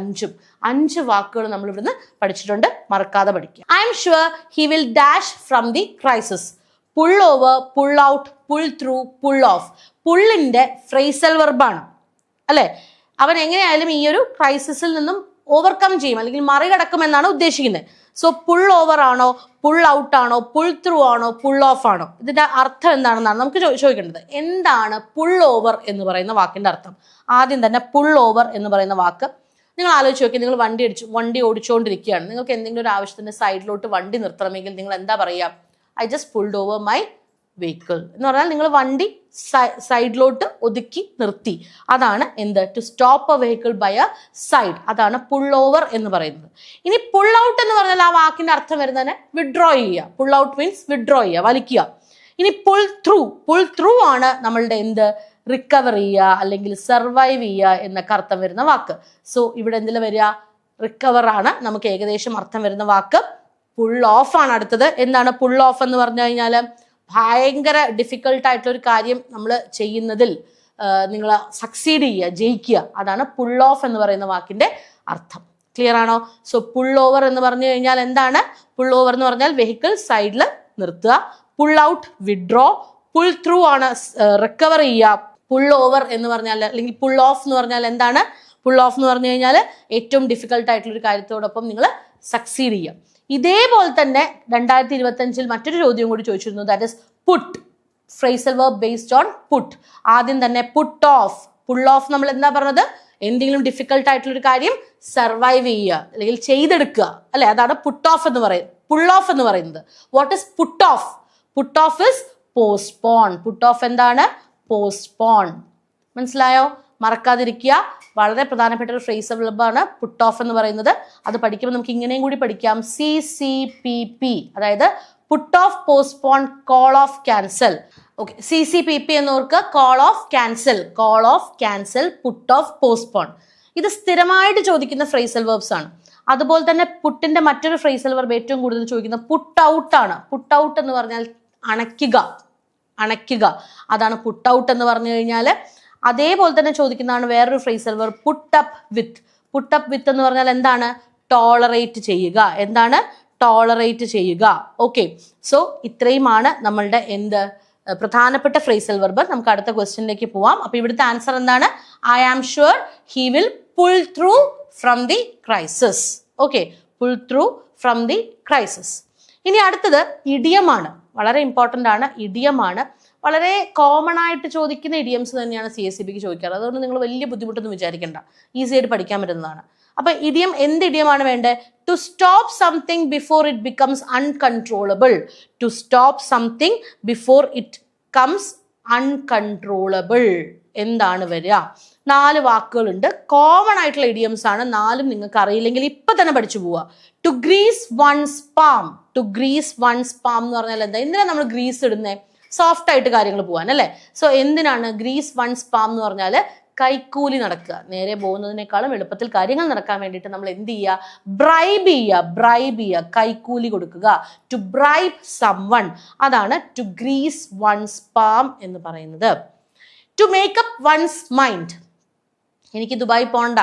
5 വാക്കുകൾ നമ്മൾ ഇവിടുന്ന് പഠിച്ചിട്ടുണ്ട്. മറക്കാതെ പഠിക്കുക. I'm sure he will dash from the crisis. Pull over, pull out, pull through, pull off. പുള്ളിന്റെ ഫ്രേസൽ വെർബാണ് അല്ലെ. അവൻ എങ്ങനെയായാലും ഈ ഒരു ക്രൈസിസിൽ നിന്നും ഓവർകം ചെയ്യും, അല്ലെങ്കിൽ മറികടക്കുമെന്നാണ് ഉദ്ദേശിക്കുന്നത്. സോ പുൾ ഓവർ ആണോ, പുൾ ഔട്ട് ആണോ, പുൾ ത്രൂ ആണോ, പുൾ ഓഫ് ആണോ? ഇതിന്റെ അർത്ഥം എന്താണെന്നാണ് നമുക്ക് ചോദിക്കേണ്ടത്. എന്താണ് പുൾ ഓവർ എന്ന് പറയുന്ന വാക്കിന്റെ അർത്ഥം? ആദ്യം തന്നെ പുൾ ഓവർ എന്ന് പറയുന്ന വാക്ക് നിങ്ങൾ ആലോചിച്ച് നോക്കി. നിങ്ങൾ വണ്ടി ഓടിച്ചുകൊണ്ടിരിക്കുകയാണ്. നിങ്ങൾക്ക് എന്തെങ്കിലും ഒരു ആവശ്യത്തിന് സൈഡിലോട്ട് വണ്ടി നിർത്തണമെങ്കിൽ നിങ്ങൾ എന്താ പറയുക? I just pulled over my vehicle എന്ന് പറഞ്ഞാൽ നിങ്ങൾ വണ്ടി സൈഡിലോട്ട് ഒതുക്കി നിർത്തി. അതാണ് എന്ത്? To stop a vehicle by a side. അതാണ് പുൾ ഓവർ എന്ന് പറയുന്നത്. ഇനി പുൾ ഔട്ട് എന്ന് പറഞ്ഞാൽ ആ വാക്കിന്റെ അർത്ഥം വരുന്നതിന് വിഡ്രോ ചെയ്യുക. പുൾ ഔട്ട് മീൻസ് വിഡ്രോ ചെയ്യുക, വലിക്കുക. ഇനി പുൾ ത്രൂ ആണ് നമ്മളുടെ എന്ത്? റിക്കവർ ചെയ്യുക അല്ലെങ്കിൽ സർവൈവ് ചെയ്യുക എന്നൊക്കെ അർത്ഥം വരുന്ന വാക്ക്. സോ ഇവിടെ എന്തിൽ വരിക? റിക്കവർ ആണ് നമുക്ക് ഏകദേശം അർത്ഥം വരുന്ന വാക്ക്. പുൾ ഓഫ് ആണ് അടുത്തത്. എന്താണ് പുൾ ഓഫ് എന്ന് പറഞ്ഞു കഴിഞ്ഞാൽ? ഭയങ്കര ഡിഫിക്കൽട്ട് ആയിട്ടുള്ള ഒരു കാര്യം നമ്മൾ ചെയ്യുന്നതിൽ നിങ്ങൾ സക്സീഡ് ചെയ്യുക, ജയിക്കുക. അതാണ് പുൾ ഓഫ് എന്ന് പറയുന്ന വാക്കിന്റെ അർത്ഥം. ക്ലിയർ ആണോ? സോ പുൾ ഓവർ എന്ന് പറഞ്ഞു കഴിഞ്ഞാൽ എന്താണ്? പുൾ ഓവർ എന്ന് പറഞ്ഞാൽ വെഹിക്കിൾ സൈഡിൽ നിർത്തുക. Pull out withdraw. Pull through ആണ് റിക്കവർ ചെയ്യുക. പുൾ ഓവർ എന്ന് പറഞ്ഞാൽ അല്ലെങ്കിൽ പുൾ ഓഫ് എന്ന് പറഞ്ഞാൽ എന്താണ്? പുൾ ഓഫ് എന്ന് പറഞ്ഞു കഴിഞ്ഞാൽ ഏറ്റവും ഡിഫിക്കൽട്ട് ആയിട്ടുള്ള ഒരു കാര്യത്തോടൊപ്പം നിങ്ങൾ സക്സീഡ് ചെയ്യുക. ഇതേപോലെ തന്നെ 2025 മറ്റൊരു ചോദ്യം കൂടി ചോദിച്ചിരുന്നു. That is puttu. Phrasal verb based on puttu. ആദ്യം തന്നെ പുട്ട് ഓഫ്. പുൾ ഓഫ് നമ്മൾ എന്താ പറഞ്ഞത്? എന്തെങ്കിലും ഡിഫിക്കൽട്ട് ആയിട്ടുള്ള ഒരു കാര്യം സർവൈവ് ചെയ്യുക അല്ലെങ്കിൽ ചെയ്തെടുക്കുക അല്ലെ. അതാണ് പുട്ട് ഓഫ് എന്ന് പറയുന്നത്. പുൾ ഓഫ് എന്ന് പറയുന്നത്. What is put off? Put off is postpone. Put off എന്താണ്? പോസ്റ്റ്പോൺ. മനസ്സിലായോ? മറക്കാതിരിക്കുക. വളരെ പ്രധാനപ്പെട്ട ഒരു ഫ്രേസൽ വെർബാണ് പുട്ട് ഓഫ് എന്ന് പറയുന്നത്. അത് പഠിക്കുമ്പോൾ നമുക്ക് ഇങ്ങനെയും കൂടി പഠിക്കാം. CCPP, അതായത് put off, postpone, call off, cancel. Okay, CCPP എന്നവർക്ക് call off, cancel, call off, cancel, put off, postpone. ഇത് സ്ഥിരമായിട്ട് ചോദിക്കുന്ന ഫ്രേസൽ വെർബ്സ് ആണ്. അതുപോലെ തന്നെ പുട്ടിന്റെ മറ്റൊരു ഫ്രേസൽ വെർബ് ഏറ്റവും കൂടുതൽ ചോദിക്കുന്നത് പുട്ട് ഔട്ട് ആണ്. പുട്ട് ഔട്ട് എന്ന് പറഞ്ഞാൽ അണയ്ക്കുക. അതാണ് പുട്ട് ഔട്ട് എന്ന് പറഞ്ഞു കഴിഞ്ഞാൽ. അതേപോലെ തന്നെ ചോദിക്കുന്നതാണ് വേറൊരു phrasal verb put up with. Put up with എന്ന് പറഞ്ഞാൽ എന്താണ്? ടോളറേറ്റ് ചെയ്യുക. എന്താണ്? ടോളറേറ്റ് ചെയ്യുക. ഓക്കെ, സോ ഇത്രയുമാണ് നമ്മളുടെ എന്ത് പ്രധാനപ്പെട്ട ഫ്രേസൽ വെർബ്. നമുക്ക് അടുത്ത ക്വസ്റ്റ്യനിലേക്ക് പോവാം. അപ്പൊ ഇവിടുത്തെ ആൻസർ എന്താണ്? I am sure he will pull through from the crisis. Okay, pull through from the crisis. ഇനി അടുത്തത് ഇഡിയമാണ്. വളരെ ഇമ്പോർട്ടൻ്റ് ആണ്. ഇഡിയമാണ്. വളരെ കോമൺ ആയിട്ട് ചോദിക്കുന്ന ഇഡിയംസ് തന്നെയാണ് CSEBക്ക് ചോദിക്കാറ്. അതുകൊണ്ട് നിങ്ങൾ വലിയ ബുദ്ധിമുട്ടൊന്നും വിചാരിക്കേണ്ട, ഈസി ആയിട്ട് പഠിക്കാൻ പറ്റുന്നതാണ്. അപ്പൊ ഇഡിയം, എന്ത് ഇഡിയമാണ് വേണ്ടത്? To stop something before it becomes uncontrollable. To stop something before it comes uncontrollable. എന്താണ് വരിക? 4 വാക്കുകളുണ്ട്. കോമൺ ആയിട്ടുള്ള ഇഡിയംസ് ആണ്. 4ഉം നിങ്ങൾക്ക് അറിയില്ലെങ്കിൽ ഇപ്പൊ തന്നെ പഠിച്ചു പോവുക. To grease one's palm. To grease one's palm എന്ന് പറഞ്ഞാൽ എന്താ? എന്തിനാ നമ്മൾ ഗ്രീസ് ഇടുന്നേ? സോഫ്റ്റ് ആയിട്ട് കാര്യങ്ങൾ പോകാൻ അല്ലേ. സോ എന്തിനാണ് ഗ്രീസ് വൺസ് പാം എന്ന് പറഞ്ഞാൽ? കൈക്കൂലി നടക്കുക. നേരെ പോകുന്നതിനേക്കാളും എളുപ്പത്തിൽ കാര്യങ്ങൾ നടക്കാൻ വേണ്ടിയിട്ട് നമ്മൾ എന്ത് ചെയ്യുക? ബ്രൈബ് ചെയ്യുക, കൈക്കൂലി കൊടുക്കുക. To bribe someone. അതാണ് ടു ഗ്രീസ് വൺസ് പാം എന്ന് പറയുന്നത്. To make up one's mind. എനിക്ക് ദുബായ് പോണ്ട,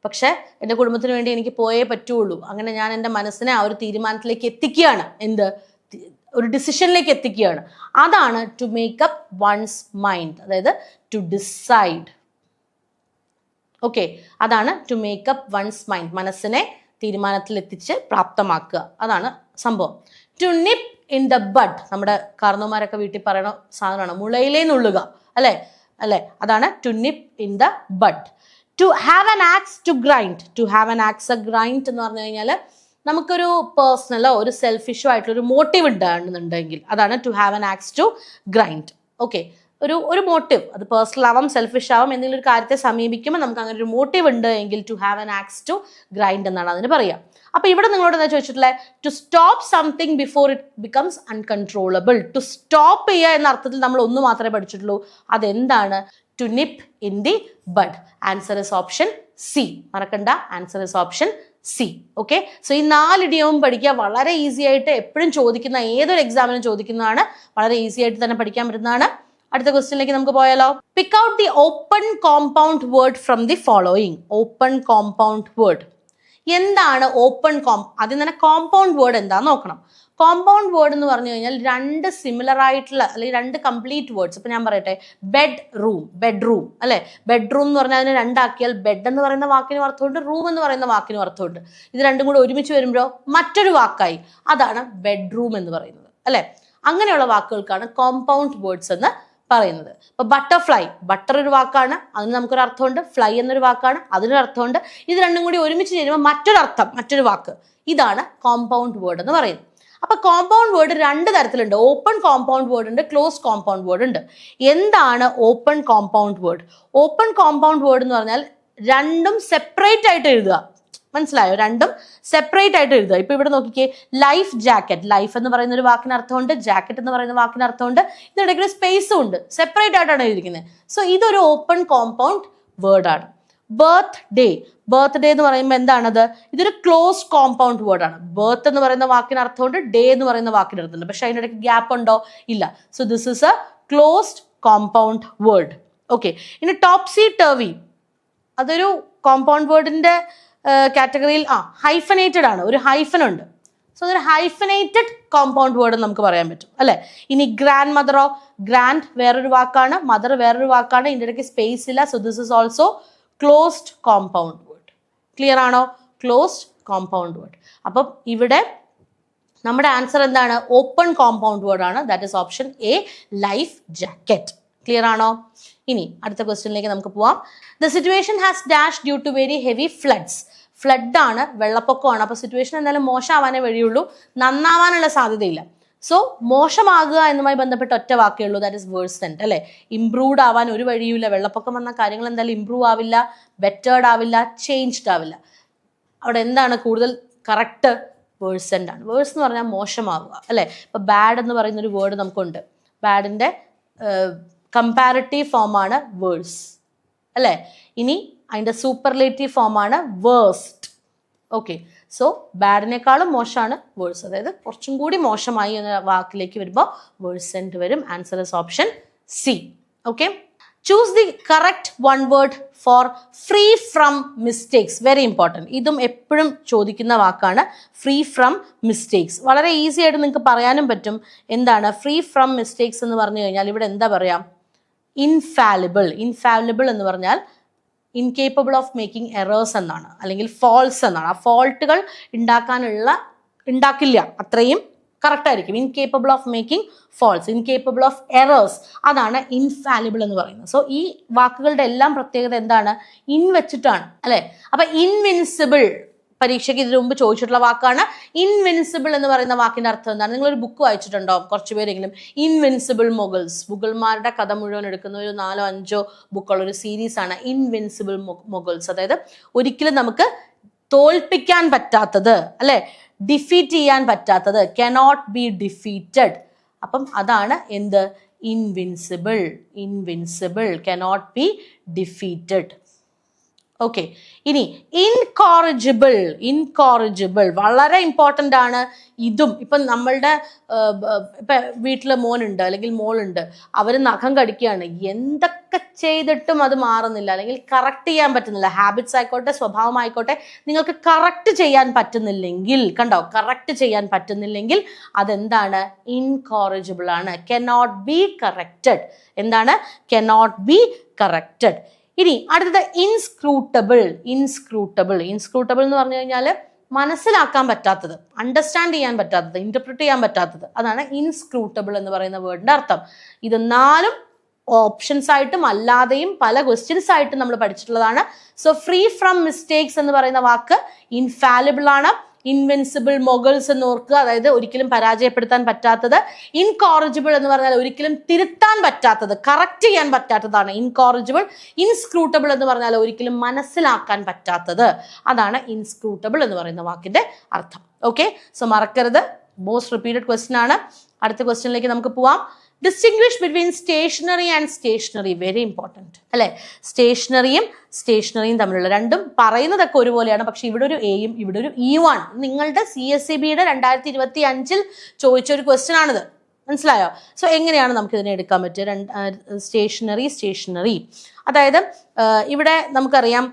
പക്ഷെ എൻ്റെ കുടുംബത്തിന് വേണ്ടി എനിക്ക് പോയേ പറ്റുള്ളൂ. അങ്ങനെ ഞാൻ എൻ്റെ മനസ്സിനെ ആ ഒരു തീരുമാനത്തിലേക്ക് എത്തിക്കുകയാണ്. എന്ത്? ഒരു ഡിസിഷനിലേക്ക് എത്തിക്കുകയാണ്. അതാണ് ടു മേക്കപ്പ് വൺസ് മൈൻഡ്, അതായത് ടു ഡിസൈഡ്. ഓക്കെ, അതാണ് ടു മേക്കപ്പ് വൺസ് മൈൻഡ്. മനസ്സിനെ തീരുമാനത്തിൽ എത്തിച്ച് പ്രാപ്തമാക്കുക. അതാണ് സംഭവം. To nip in the bud. നമ്മുടെ കാർന്നോമാരൊക്കെ വീട്ടിൽ പറയുന്ന സാധനമാണ്. മുളയിലേ നുള്ളുക അല്ലേ. അതാണ് to nip in the bud. To have an axe to grind. To have an axe a grind എന്ന് പറഞ്ഞു കഴിഞ്ഞാൽ നമുക്കൊരു പേഴ്സണലോ ഒരു സെൽഫിഷോ ആയിട്ടുള്ള ഒരു മോട്ടീവ് ഉണ്ടാകുന്നുണ്ടെങ്കിൽ അതാണ് to have an axe to grind. Okay, ഒരു മോട്ടീവ്, അത് പേഴ്സണൽ ആവാം സെൽഫിഷ് ആവാം, എന്തെങ്കിലും ഒരു കാര്യത്തെ സമീപിക്കുമ്പോൾ നമുക്ക് അങ്ങനെ ഒരു മോട്ടീവ് ഉണ്ട് എങ്കിൽ to have an axe to grind എന്നാണ് അതിന് പറയുക. അപ്പൊ ഇവിടെ നിങ്ങളോട് എന്താ ചോദിച്ചിട്ടുള്ളത്? To stop something before it becomes uncontrollable. To stop ചെയ്യുക എന്ന അർത്ഥത്തിൽ നമ്മൾ ഒന്ന് മാത്രമേ പഠിച്ചിട്ടുള്ളൂ. അതെന്താണ്? To nip in the bud. Answer is option C. മറക്കണ്ട, answer is option C. Okay, so ഈ 4 ഇഡിയവും പഠിക്കുക. വളരെ ഈസി ആയിട്ട് എപ്പോഴും ചോദിക്കുന്ന, ഏതൊരു എക്സാമിനും ചോദിക്കുന്നതാണ്. വളരെ ഈസി ആയിട്ട് തന്നെ പഠിക്കാൻ പറ്റുന്നതാണ്. അടുത്ത ക്വസ്റ്റ്യനിലേക്ക് നമുക്ക് പോയാലോ. Pick out the open compound word from the following. Open compound word എന്താണ്? ആദ്യം തന്നെ കോമ്പൗണ്ട് വേർഡ് എന്താന്ന് നോക്കണം. കോമ്പൗണ്ട് വേർഡ് എന്ന് പറഞ്ഞു കഴിഞ്ഞാൽ 2 സിമിലർ ആയിട്ടുള്ള അല്ലെങ്കിൽ 2 കംപ്ലീറ്റ് വേർഡ്സ്. ഇപ്പൊ ഞാൻ പറയട്ടെ, ബെഡ്റൂം അല്ലെ. ബെഡ്റൂം എന്ന് പറഞ്ഞാൽ അതിനെ 2 ആക്കിയാൽ ബെഡ് എന്ന് പറയുന്ന വാക്കിനും അർത്ഥമുണ്ട്, റൂം എന്ന് പറയുന്ന വാക്കിനും അർത്ഥമുണ്ട്. ഇത് രണ്ടും കൂടെ ഒരുമിച്ച് വരുമ്പോഴോ മറ്റൊരു വാക്കായി. അതാണ് ബെഡ്റൂം എന്ന് പറയുന്നത് അല്ലെ. അങ്ങനെയുള്ള വാക്കുകൾക്കാണ് കോമ്പൗണ്ട് വേർഡ്സ് എന്ന് പറയുന്നത്. ഇപ്പൊ ബട്ടർഫ്ലൈ, ബട്ടർ ഒരു വാക്കാണ്, അതിന് നമുക്കൊരു അർത്ഥമുണ്ട്. ഫ്ലൈ എന്നൊരു വാക്കാണ്, അതിനൊരു അർത്ഥമുണ്ട്. ഇത് രണ്ടും കൂടി ഒരുമിച്ച് ചേരുമ്പോൾ മറ്റൊരു വാക്ക്. ഇതാണ് കോമ്പൗണ്ട് വേർഡ് എന്ന് പറയുന്നത്. അപ്പൊ കോമ്പൗണ്ട് വേർഡ് 2 തരത്തിലുണ്ട്. ഓപ്പൺ കോമ്പൗണ്ട് വേർഡ് ഉണ്ട്, ക്ലോസ്ഡ് കോമ്പൗണ്ട് വേർഡ് ഉണ്ട്. എന്താണ് open compound word? Open compound word എന്ന് പറഞ്ഞാൽ രണ്ടും സെപ്പറേറ്റ് ആയിട്ട് എഴുതുക. മനസ്സിലായോ? രണ്ടും സെപ്പറേറ്റ് ആയിട്ട് എഴുതുക. ഇപ്പൊ ഇവിടെ നോക്കിക്കേ, ലൈഫ് ജാക്കറ്റ്. ലൈഫ് എന്ന് പറയുന്ന ഒരു വാക്കിന് അർത്ഥമുണ്ട്, ജാക്കറ്റ് എന്ന് പറയുന്ന വാക്കിന് അർത്ഥമുണ്ട്. ഇതിനിടയ്ക്ക് സ്പേസും ഉണ്ട്, സെപ്പറേറ്റ് ആയിട്ടാണ് എഴുതിയിരിക്കുന്നത്. സോ ഇതൊരു ഓപ്പൺ കോമ്പൗണ്ട് വേർഡ് ആണ്. ബർത്ത്ഡേ എന്ന് പറയുമ്പോൾ എന്താണത്? ഇതൊരു ക്ലോസ്ഡ് കോമ്പൗണ്ട് വേർഡ് ആണ്. ബർത്ത് എന്ന് പറയുന്ന വാക്കിന് അർത്ഥമുണ്ട്, ഡേ എന്ന് പറയുന്ന വാക്കിന് അർത്ഥമുണ്ട്. പക്ഷെ അതിനിടയ്ക്ക് ഗ്യാപ്പ് ഉണ്ടോ? ഇല്ല. So this is A closed compound word. Okay, ഇനി ടോപ്സി ടർവി, അതൊരു കോമ്പൗണ്ട് വേർഡിന്റെ കാറ്റഗറിയിൽ ഹൈഫനേറ്റഡ് ആണ്, ഒരു ഹൈഫൻ ഉണ്ട്. സോ അതൊരു ഹൈഫനേറ്റഡ് കോമ്പൗണ്ട് വേർഡ് നമുക്ക് പറയാൻ പറ്റും അല്ലെ. ഇനി ഗ്രാൻഡ് മദറോ, ഗ്രാൻഡ് വേറൊരു വാക്കാണ്, മദർ വേറൊരു വാക്കാണ്, ഇതിൻ്റെ ഇടയ്ക്ക് സ്പേസ് ഇല്ല. So this is also closed compound word. Clear ആണോ? Closed compound word. അപ്പം ഇവിടെ നമ്മുടെ ആൻസർ എന്താണ്? ഓപ്പൺ കോമ്പൗണ്ട് വേർഡ് ആണ്. That is option A, life jacket. Clear ആണോ? ഇനി അടുത്ത ക്വസ്റ്റ്യനിലേക്ക് നമുക്ക് പോവാം. The situation has dash due to very heavy floods. Flood ആണ്, വെള്ളപ്പൊക്കമാണ്. അപ്പൊ സിറ്റുവേഷൻ എന്തായാലും മോശമാവാനേ വഴിയുള്ളൂ, നന്നാവാനുള്ള സാധ്യതയില്ല. സോ മോശമാകുക എന്നുമായി ബന്ധപ്പെട്ട ഒറ്റ വാക്കേ ഉള്ളൂ, ദാറ്റ് ഇസ് വേഴ്സൻഡ് അല്ലെ. ഇംപ്രൂവ്ഡ് ആവാൻ ഒരു വഴിയുമില്ല. വെള്ളപ്പൊക്കം വന്ന കാര്യങ്ങൾ എന്തായാലും ഇംപ്രൂവ് ആവില്ല, ബെറ്റേർഡ് ആവില്ല, ചേഞ്ച്ഡ് ആവില്ല. അവിടെ എന്താണ് കൂടുതൽ കറക്റ്റ്? വേഴ്സൻഡ് ആണ്. വേഴ്സ് എന്ന് പറഞ്ഞാൽ മോശമാവുക അല്ലെ. ഇപ്പൊ ബാഡ് എന്ന് പറയുന്ന ഒരു വേർഡ് നമുക്കുണ്ട്. ബാഡിന്റെ കമ്പാരിറ്റീവ് ഫോമാണ് വേഴ്സ് അല്ലെ. ഇനി അതിന്റെ സൂപ്പർലേറ്റീവ് ഫോമാണ് വേഴ്സ്റ്റ്. ഓക്കെ, സോ ബാഡിനേക്കാളും മോശമാണ് വേഴ്സ്. അതായത് കുറച്ചും കൂടി മോശമായി എന്ന വാക്കിലേക്ക് വരുമ്പോൾ വേഴ്സൻഡ് വരും. Answer is option C. Okay, choose the correct one word four free from mistakes. Very important. ഇതും എപ്പോഴും ചോദിക്കുന്ന വാക്കാണ്, ഫ്രീ ഫ്രം മിസ്റ്റേക്സ്. വളരെ ഈസി ആയിട്ട് നിങ്ങൾക്ക് പറയാനും പറ്റും. എന്താണ് ഫ്രീ ഫ്രം മിസ്റ്റേക്സ് എന്ന് പറഞ്ഞു കഴിഞ്ഞാൽ ഇവിടെ എന്താ പറയാം? ഇൻഫാലിബിൾ. ഇൻഫാലിബിൾ എന്ന് പറഞ്ഞാൽ ഇൻകേപ്പബിൾ ഓഫ് മേക്കിംഗ് എറേഴ്സ് എന്നാണ്, അല്ലെങ്കിൽ ഫോൾസ് എന്നാണ്. ആ ഫോൾട്ടുകൾ ഉണ്ടാക്കില്ല, അത്രയും കറക്റ്റ് ആയിരിക്കും. Incapable of making faults, incapable of errors, അതാണ് ഇൻഫാലിബിൾ എന്ന് പറയുന്നത്. സോ ഈ വാക്കുകളുടെ എല്ലാം പ്രത്യേകത എന്താണ്? ഇൻ വെച്ചിട്ടാണ് അല്ലെ. അപ്പൊ ഇൻവിൻസിബിൾ പരീക്ഷയ്ക്ക് ഇതിനു മുമ്പ് ചോദിച്ചിട്ടുള്ള വാക്കാണ്. ഇൻവിൻസിബിൾ എന്ന് പറയുന്ന വാക്കിന്റെ അർത്ഥം എന്താണ്? നിങ്ങളൊരു ബുക്ക് വായിച്ചിട്ടുണ്ടോ? കുറച്ച് പേരെങ്കിലും. ഇൻവിൻസിബിൾ മൊഗൾസ്, മുഗൾമാരുടെ കഥ മുഴുവൻ എടുക്കുന്ന ഒരു 4-5 ബുക്കുള്ള ഒരു സീരീസ് ആണ് ഇൻവിൻസിബിൾ മൊഗൾസ്. അതായത് ഒരിക്കലും നമുക്ക് തോൽപ്പിക്കാൻ പറ്റാത്തത് അല്ലെ, ഡിഫീറ്റ് ചെയ്യാൻ പറ്റാത്തത്, കനോട്ട് ബി ഡിഫീറ്റഡ്. അപ്പം അതാണ് എന്ത്? Invincible. Invincible, cannot be defeated. Okay, ഇനി ഇൻകോറിജിബിൾ. ഇൻകോറിജിബിൾ വളരെ ഇമ്പോർട്ടൻ്റ് ആണ്. ഇതും ഇപ്പം നമ്മളുടെ ഇപ്പം വീട്ടിൽ മോനുണ്ട് അല്ലെങ്കിൽ മോളുണ്ട്, അവർ നഖം കടിക്കുകയാണ്, എന്തൊക്കെ ചെയ്തിട്ടും അത് മാറുന്നില്ല, അല്ലെങ്കിൽ കറക്റ്റ് ചെയ്യാൻ പറ്റുന്നില്ല. ഹാബിറ്റ്സ് ആയിക്കോട്ടെ, സ്വഭാവമായിക്കോട്ടെ, നിങ്ങൾക്ക് കറക്റ്റ് ചെയ്യാൻ പറ്റുന്നില്ലെങ്കിൽ, കണ്ടോ, കറക്റ്റ് ചെയ്യാൻ പറ്റുന്നില്ലെങ്കിൽ അതെന്താണ്? ഇൻകോറിജിബിൾ ആണ്. Cannot be corrected. എന്താണ്? Cannot be corrected. ഇനി അടുത്തത് ഇൻസ്ക്രൂട്ടബിൾ. ഇൻസ്ക്രൂട്ടബിൾ. ഇൻസ്ക്രൂട്ടബിൾ എന്ന് പറഞ്ഞു കഴിഞ്ഞാൽ മനസ്സിലാക്കാൻ പറ്റാത്തത്, അണ്ടർസ്റ്റാൻഡ് ചെയ്യാൻ പറ്റാത്തത്, ഇന്റർപ്രിറ്റ് ചെയ്യാൻ പറ്റാത്തത്, അതാണ് ഇൻസ്ക്രൂട്ടബിൾ എന്ന് പറയുന്ന വേർഡിന്റെ അർത്ഥം. ഇത് 4 ഓപ്ഷൻസ് ആയിട്ടും അല്ലാതെയും പല ക്വസ്റ്റ്യൻസ് ആയിട്ടും നമ്മൾ പഠിച്ചിട്ടുള്ളതാണ്. സോ ഫ്രീ ഫ്രം മിസ്റ്റേക്സ് എന്ന് പറയുന്ന വാക്ക് ഇൻഫാലിബിൾ ആണ്. ഇൻവെൻസിബിൾ, മൊഗൾസ് എന്ന് ഓർക്കുക, അതായത് ഒരിക്കലും പരാജയപ്പെടുത്താൻ പറ്റാത്തത്. ഇൻകോറിജിബിൾ എന്ന് പറഞ്ഞാൽ ഒരിക്കലും തിരുത്താൻ പറ്റാത്തത്, കറക്റ്റ് ചെയ്യാൻ പറ്റാത്തതാണ് ഇൻകോറിജിബിൾ. ഇൻസ്ക്രൂട്ടബിൾ എന്ന് പറഞ്ഞാൽ ഒരിക്കലും മനസ്സിലാക്കാൻ പറ്റാത്തത്, അതാണ് ഇൻസ്ക്രൂട്ടബിൾ എന്ന് പറയുന്ന വാക്കിന്റെ അർത്ഥം. ഓക്കെ, സോ മറക്കരുത്, മോസ്റ്റ് റിപ്പീറ്റഡ് ക്വസ്റ്റ്യൻ ആണ്. അടുത്ത ക്വസ്റ്റ്യനിലേക്ക് നമുക്ക് പോവാം. Distinguish between stationary and stationery, very important അല്ലേ. സ്റ്റേഷനറിയും തമ്മിലുള്ള, രണ്ടും പറയുന്നതൊക്കെ ഒരുപോലെയാണ്, പക്ഷെ ഇവിടെ ഒരു എയും ഇവിടെ ഒരു ഇയുമാണ്. നിങ്ങളുടെ CSEBയുടെ 2025 ചോദിച്ച ഒരു ക്വസ്റ്റ്യൻ ആണിത്, മനസ്സിലായോ? സോ എങ്ങനെയാണ് നമുക്ക് ഇതിനെ എടുക്കാൻ പറ്റുക? സ്റ്റേഷനറി, അതായത് ഇവിടെ നമുക്കറിയാം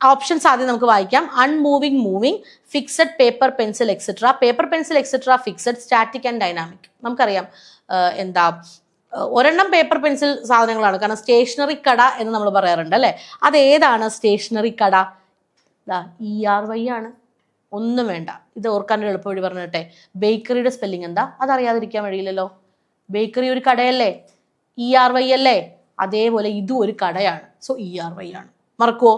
ഓപ്ഷൻസ് ആദ്യം നമുക്ക് വായിക്കാം. Unmoving, moving, fixed, paper pencil etcetera. Paper pencil etcetera fixed, static and dynamic. നമുക്കറിയാം എന്താ, ഒരെണ്ണം പേപ്പർ പെൻസിൽ സാധനങ്ങളാണ്, കാരണം സ്റ്റേഷനറി കട എന്ന് നമ്മൾ പറയാറുണ്ട് അല്ലേ. അതേതാണ് സ്റ്റേഷനറി കട? ERY ആണ്, ഒന്നും വേണ്ട, ഇത് ഓർക്കാൻ എളുപ്പ വഴി പറഞ്ഞിട്ടെ. ബേക്കറിയുടെ സ്പെല്ലിംഗ് എന്താ? അതറിയാതിരിക്കാൻ വഴിയില്ലല്ലോ. ബേക്കറി ഒരു കടയല്ലേ, ERY അല്ലേ, അതേപോലെ ഇതും ഒരു കടയാണ്. സോ ERY ആണ്. മറക്കുവോ?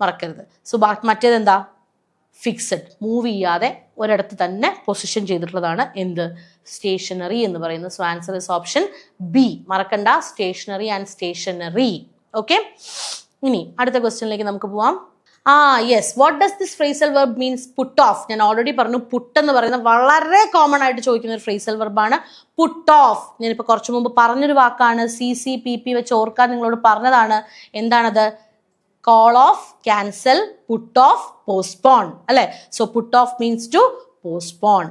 മറക്കരുത്. സോ മറ്റേതെന്താ? ഫിക്സഡ്, മൂവ് ചെയ്യാതെ ഒരിടത്ത് തന്നെ പൊസിഷൻ ചെയ്തിട്ടുള്ളതാണ് എന്ത്? സ്റ്റേഷനറി എന്ന് പറയുന്നത്. So answer is option B. മറക്കണ്ട, സ്റ്റേഷനറി ആൻഡ് സ്റ്റേഷനറി. ഓക്കെ, ഇനി അടുത്ത ക്വസ്റ്റ്യനിലേക്ക് നമുക്ക് പോവാം. Yes, what does this phrasal verb means? Put off. ഞാൻ ഓൾറെഡി പറഞ്ഞു, പുട്ട് എന്ന് പറയുന്നത് വളരെ കോമൺ ആയിട്ട് ചോദിക്കുന്ന ഒരു ഫ്രേസൽ വെർബാണ്. പുട്ട് ഓഫ് ഞാനിപ്പോൾ കുറച്ചു മുമ്പ് പറഞ്ഞൊരു വാക്കാണ്. CCPP വെച്ച് ഓർക്കാൻ നിങ്ങളോട് പറഞ്ഞതാണ്. എന്താണത്? Call off, cancel, put off, postpone അല്ലെ. So put off means to postpone.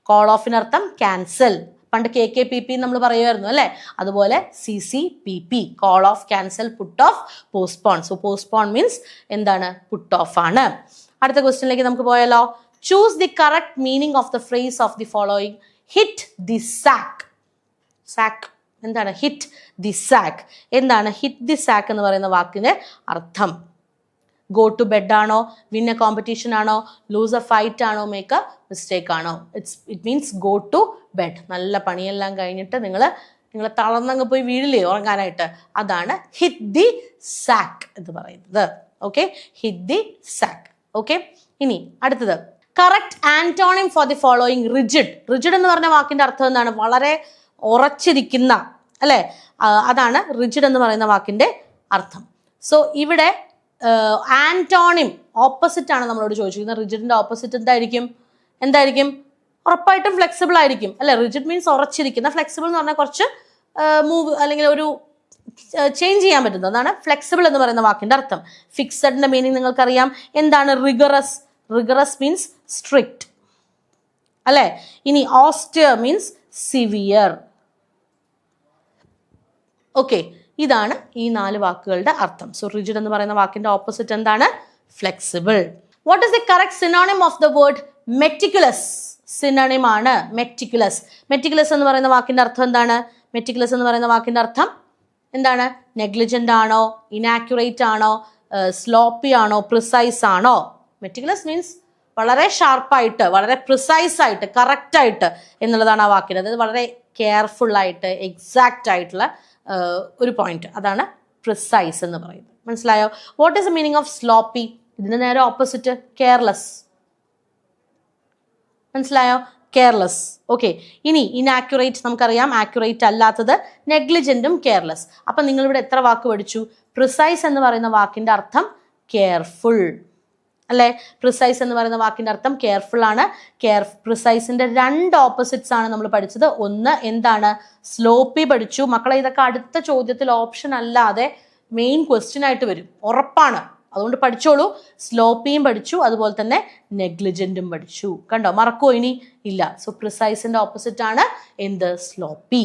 Call ഓഫിനർത്ഥം ക്യാൻസൽ. പണ്ട് KKPP നമ്മൾ പറയുമായിരുന്നു അല്ലെ, അതുപോലെ CCPP, call off, cancel, put off, postpone. So postpone means എന്താണ്? പുട്ട് ഓഫ് ആണ്. അടുത്ത ക്വസ്റ്റ്യനിലേക്ക് നമുക്ക് പോയാലോ. Choose the correct meaning of the phrase of the following. Hit the sack. Sack എന്താണ്? Hit the sack. എന്താണ് ഹിറ്റ് ദി സാക്ക് എന്ന് പറയുന്ന വാക്കിന്റെ അർത്ഥം? ഗോ ടു ബെഡ് ആണോ? വിൻ എ കോമ്പറ്റീഷൻ ആണോ? ലൂസ് എ ഫൈറ്റ് ആണോ? മേക്ക് എ മിസ്റ്റേക്ക് ആണോ? It means go to bed. നല്ല പണിയെല്ലാം കഴിഞ്ഞിട്ട് നിങ്ങൾ തളർന്നങ്ങ് പോയി വീഴില്ലേ ഉറങ്ങാനായിട്ട്, അതാണ് ഹിറ്റ് ദി സാക്ക് എന്ന് പറയുന്നത്. Okay, hit the sack. Okay, ഇനി അടുത്തത് correct antonym for the following. Rigid. Rigid എന്ന് പറഞ്ഞ വാക്കിന്റെ അർത്ഥം എന്താണ്? വളരെ ഉറച്ചിരിക്കുന്ന അല്ലെ, അതാണ് റിജിഡ് എന്ന് പറയുന്ന വാക്കിന്റെ അർത്ഥം. സോ ഇവിടെ ആന്റോണിം, ഓപ്പോസിറ്റ് ആണ് നമ്മളോട് ചോദിച്ചിരിക്കുന്നത്. റിജിഡിന്റെ ഓപ്പോസിറ്റ് എന്തായിരിക്കും? ഉറപ്പായിട്ടും ഫ്ലെക്സിബിൾ ആയിരിക്കും അല്ലെ. റിജിഡ് മീൻസ് ഉറച്ചിരിക്കുന്ന, ഫ്ലെക്സിബിൾ എന്ന് പറഞ്ഞാൽ കുറച്ച് മൂവ് അല്ലെങ്കിൽ ഒരു ചേഞ്ച് ചെയ്യാൻ പറ്റുന്നത്, അതാണ് ഫ്ലെക്സിബിൾ എന്ന് പറയുന്ന വാക്കിന്റെ അർത്ഥം. ഫിക്സഡിന്റെ മീനിങ് നിങ്ങൾക്കറിയാം. എന്താണ്? റിഗറസ് മീൻസ് സ്ട്രിക്റ്റ് അല്ലെ. ഇനി ഓസ്റ്റിയർ മീൻസ് സിവിയർ. ഓക്കെ, ഇതാണ് ഈ 4 വാക്കുകളുടെ അർത്ഥം. സോ റിജിഡ് എന്ന് പറയുന്ന വാക്കിന്റെ ഓപ്പോസിറ്റ് എന്താണ്? Flexible. What is the correct synonym of the word meticulous? Synonym ആണ് മെറ്റിക്കുലസ്. മെറ്റിക്കുലസ് എന്ന് പറയുന്ന വാക്കിന്റെ അർത്ഥം എന്താണ്? മെറ്റിക്കുലസ് എന്ന് പറയുന്ന വാക്കിന്റെ അർത്ഥം എന്താണ്? നെഗ്ലിജന്റ് ആണോ? ഇനാക്യുറേറ്റ് ആണോ? സ്ലോപ്പി ആണോ? പ്രിസൈസ് ആണോ? മെറ്റിക്കുലസ് മീൻസ് വളരെ ഷാർപ്പായിട്ട്, വളരെ പ്രിസൈസ് ആയിട്ട്, കറക്റ്റ് ആയിട്ട് എന്നുള്ളതാണ് ആ വാക്കിന്. അതായത് വളരെ കെയർഫുൾ ആയിട്ട്, എക്സാക്റ്റ് ആയിട്ടുള്ള ഒരു പോയിന്റ്, അതാണ് പ്രിസൈസ് എന്ന് പറയുന്നത്. മനസ്സിലായോ? What is the meaning of sloppy? ഇതിന് നേരെ ഓപ്പോസിറ്റ് കെയർലെസ്. മനസ്സിലായോ? കെയർലെസ്. ഓക്കെ, ഇനി ഇനാക്യുറേറ്റ് നമുക്കറിയാം, ആക്യുറേറ്റ് അല്ലാത്തത്. നെഗ്ലിജന്റും കെയർലെസ്. അപ്പൊ നിങ്ങളിവിടെ എത്ര വാക്ക് പഠിച്ചു? പ്രിസൈസ് എന്ന് പറയുന്ന വാക്കിന്റെ അർത്ഥം കെയർഫുൾ അല്ലെ. പ്രിസൈസ് എന്ന് പറയുന്ന വാക്കിന്റെ അർത്ഥം കെയർഫുൾ ആണ്. പ്രിസൈസിന്റെ 2 ഓപ്പോസിറ്റ്സ് ആണ് നമ്മൾ പഠിച്ചത്. ഒന്ന് എന്താണ്? സ്ലോപ്പി പഠിച്ചു. മക്കളെ ഇതൊക്കെ അടുത്ത ചോദ്യത്തിൽ ഓപ്ഷൻ അല്ലാതെ മെയിൻ ക്വസ്റ്റ്യൻ ആയിട്ട് വരും, ഉറപ്പാണ്. അതുകൊണ്ട് പഠിച്ചോളൂ. സ്ലോപ്പിയും പഠിച്ചു, അതുപോലെ തന്നെ നെഗ്ലിജന്റും പഠിച്ചു. കണ്ടോ? മറക്കോ ഇനി? ഇല്ല. സോ പ്രിസൈസിന്റെ ഓപ്പോസിറ്റ് ആണ് എന്ത്? സ്ലോപ്പി.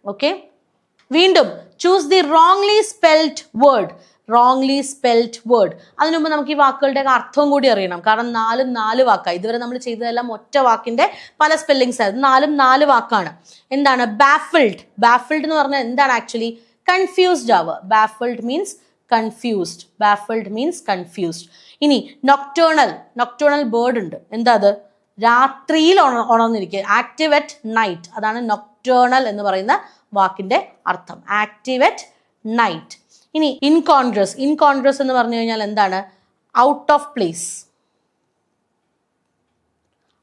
ഓക്കെ, വീണ്ടും choose the wrongly spelled word. Wrongly spelled word. അതിനു മുമ്പ് നമുക്ക് ഈ വാക്കുകളുടെ അർത്ഥവും കൂടി അറിയണം. കാരണം 4 വാക്കാണ്. ഇതുവരെ നമ്മൾ ചെയ്തതെല്ലാം ഒറ്റ വാക്കിന്റെ പല സ്പെല്ലിങ്സ് ആയിരുന്നു. 4 വാക്കാണ്. എന്താണ്? ബാഫിൾഡ്. ബാഫിൾഡ് എന്ന് പറഞ്ഞാൽ എന്താണ്? ആക്ച്വലി കൺഫ്യൂസ്ഡ് ആവുക. Baffled means confused. Baffled means confused. ഇനി നൊക്ടേണൽ. നൊക്ടേണൽ ബേർഡ് ഉണ്ട്. എന്താ അത്? രാത്രിയിൽ ഉണർന്നിരിക്കുക. ആക്റ്റീവ് അറ്റ് നൈറ്റ്, അതാണ് നൊക്ടേണൽ എന്ന് പറയുന്ന വാക്കിന്റെ അർത്ഥം. Active at night. ഇനി ഇൻകോൺഗ്രസ്. ഇൻകോൺഗ്രസ് എന്ന് പറഞ്ഞു കഴിഞ്ഞാൽ എന്താണ്? Out of place.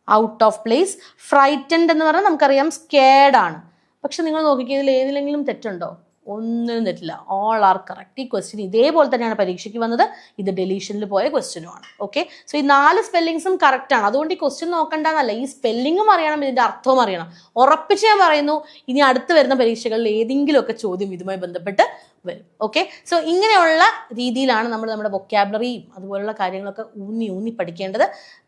Out of place. Frightened എന്ന് പറഞ്ഞാൽ നമുക്കറിയാം സ്കേർഡ് ആണ്. പക്ഷെ നിങ്ങൾ നോക്കിക്കുക, ഇതിൽ ഏതിലെങ്കിലും തെറ്റുണ്ടോ? ഒന്നും തെറ്റില്ല. All are correct. ഈ ക്വസ്റ്റ്യൻ ഇതേപോലെ തന്നെയാണ് പരീക്ഷയ്ക്ക് വന്നത്. ഇത് ഡെലീഷനിൽ പോയ ക്വസ്റ്റ്യനുമാണ്. ഓക്കെ, സോ ഈ 4 സ്പെല്ലിങ്സും കറക്റ്റ് ആണ്. അതുകൊണ്ട് ഈ ക്വസ്റ്റ്യൻ നോക്കണ്ടെന്നല്ല, ഈ സ്പെല്ലിങ്ങും അറിയണം, ഇതിന്റെ അർത്ഥവും അറിയണം. ഉറപ്പിച്ച് ഞാൻ പറയുന്നു, ഇനി അടുത്ത് വരുന്ന പരീക്ഷകളിൽ ഏതെങ്കിലുമൊക്കെ ചോദ്യം ഇതുമായി ബന്ധപ്പെട്ട് വരും. ഓക്കെ, സോ ഇങ്ങനെയുള്ള രീതിയിലാണ് നമ്മുടെ വൊക്കാബുലറിയും അതുപോലുള്ള കാര്യങ്ങളൊക്കെ ഊന്നി പഠിക്കേണ്ടത്.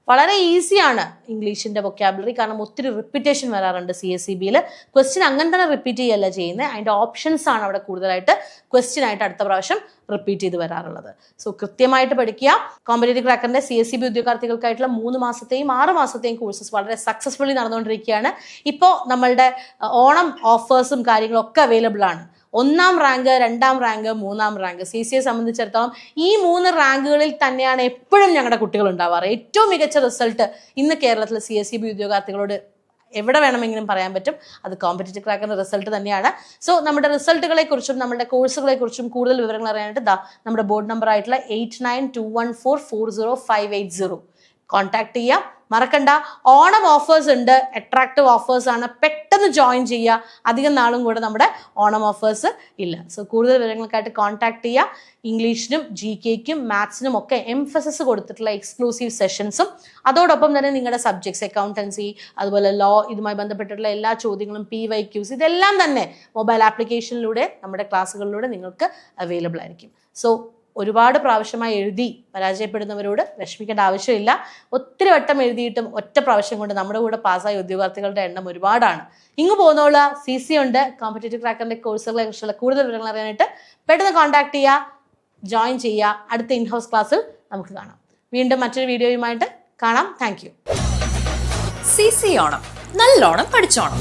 വളരെ ഈസിയാണ് ഇംഗ്ലീഷിന്റെ വൊക്കാബുലറി, കാരണം ഒത്തിരി റിപ്പീറ്റേഷൻ വരാറുണ്ട് CSEB-യിൽ. ക്വസ്റ്റ്യൻ അങ്ങനെ തന്നെ റിപ്പീറ്റ് ചെയ്യല്ല ചെയ്യുന്നത്, അതിൻ്റെ ഓപ്ഷൻസ് ആണ് അവിടെ കൂടുതലായിട്ട് ക്വസ്റ്റ്യൻ ആയിട്ട് അടുത്ത പ്രാവശ്യം റിപ്പീറ്റ് ചെയ്ത് വരാറുള്ളത്. സോ കൃത്യമായിട്ട് പഠിക്കുക. കോമ്പറ്റേറ്റീവ് ക്രാക്കറിന്റെ CSEB ഉദ്യോഗാർത്ഥികൾക്കായിട്ടുള്ള 3 മാസത്തെയും 6 മാസത്തെയും കോഴ്സസ് വളരെ സക്സസ്ഫുള്ളി നടന്നുകൊണ്ടിരിക്കുകയാണ്. ഇപ്പോൾ നമ്മളുടെ ഓണം ഓഫേഴ്സും കാര്യങ്ങളൊക്കെ അവൈലബിൾ ആണ്. 1ാം റാങ്ക്, 2ാം റാങ്ക്, 3ാം റാങ്ക്. CCയെ സംബന്ധിച്ചിടത്തോളം ഈ 3 റാങ്കുകളിൽ തന്നെയാണ് എപ്പോഴും ഞങ്ങളുടെ കുട്ടികൾ ഉണ്ടാവാറ്. ഏറ്റവും മികച്ച റിസൾട്ട് ഇന്ന് കേരളത്തിലെ CSEB ഉദ്യോഗാർത്ഥികളോട് എവിടെ വേണമെങ്കിലും പറയാൻ പറ്റും, അത് കോമ്പറ്റേറ്റീവ് ക്രാക്കറിന്റെ റിസൾട്ട് തന്നെയാണ്. സോ നമ്മുടെ റിസൾട്ടുകളെ കുറിച്ചും നമ്മുടെ കോഴ്സുകളെ കുറിച്ചും കൂടുതൽ വിവരങ്ങൾ അറിയാനായിട്ട് നമ്മുടെ ബോർഡ് നമ്പർ ആയിട്ടുള്ള 8921440580 കോൺടാക്ട് ചെയ്യാം. മറക്കണ്ട, ഓണം ഓഫേഴ്സ് ഉണ്ട്, അട്രാക്റ്റീവ് ഓഫേഴ്സ് ആണ്. പെട്ടെന്ന് ജോയിൻ ചെയ്യുക. അധികം നാളും കൂടെ നമ്മുടെ ഓണം ഓഫേഴ്സ് ഇല്ല. സോ കൂടുതൽ വിവരങ്ങൾക്കായിട്ട് കോൺടാക്ട് ചെയ്യുക. ഇംഗ്ലീഷിനും GKയ്ക്കും മാത്സിനും ഒക്കെ എംഫസിസ് കൊടുത്തിട്ടുള്ള എക്സ്ക്ലൂസീവ് സെഷൻസും അതോടൊപ്പം തന്നെ നിങ്ങളുടെ സബ്ജക്ട്സ് അക്കൗണ്ടൻസി അതുപോലെ ലോ ഇതുമായി ബന്ധപ്പെട്ടിട്ടുള്ള എല്ലാ ചോദ്യങ്ങളും PYQs ഇതെല്ലാം തന്നെ മൊബൈൽ ആപ്ലിക്കേഷനിലൂടെ നമ്മുടെ ക്ലാസ്സുകളിലൂടെ നിങ്ങൾക്ക് അവൈലബിൾ ആയിരിക്കും. സോ ഒരുപാട് പ്രാവശ്യമായി എഴുതി പരാജയപ്പെടുന്നവരോട് വിഷമിക്കേണ്ട ആവശ്യമില്ല. ഒത്തിരി വട്ടം എഴുതിയിട്ടും ഒറ്റ പ്രാവശ്യം കൊണ്ട് നമ്മുടെ കൂടെ പാസ്സായ ഉദ്യോഗാർത്ഥികളുടെ എണ്ണം ഒരുപാടാണ്. ഇങ്ങ് പോകുന്നുള്ള CC ഉണ്ട്. കോമ്പറ്റേറ്റീവ് ക്രാക്കറിന്റെ കോഴ്സുകളെ കുറിച്ചുള്ള കൂടുതൽ വിവരങ്ങൾ അറിയാനായിട്ട് പെട്ടെന്ന് കോൺടാക്ട് ചെയ്യുക, ജോയിൻ ചെയ്യുക. അടുത്ത ഇൻഹൗസ് ക്ലാസ്സിൽ നമുക്ക് കാണാം. വീണ്ടും മറ്റൊരു വീഡിയോയുമായിട്ട് കാണാം. Thank you. CC ഓണം, നല്ലോണം പഠിച്ചോണം.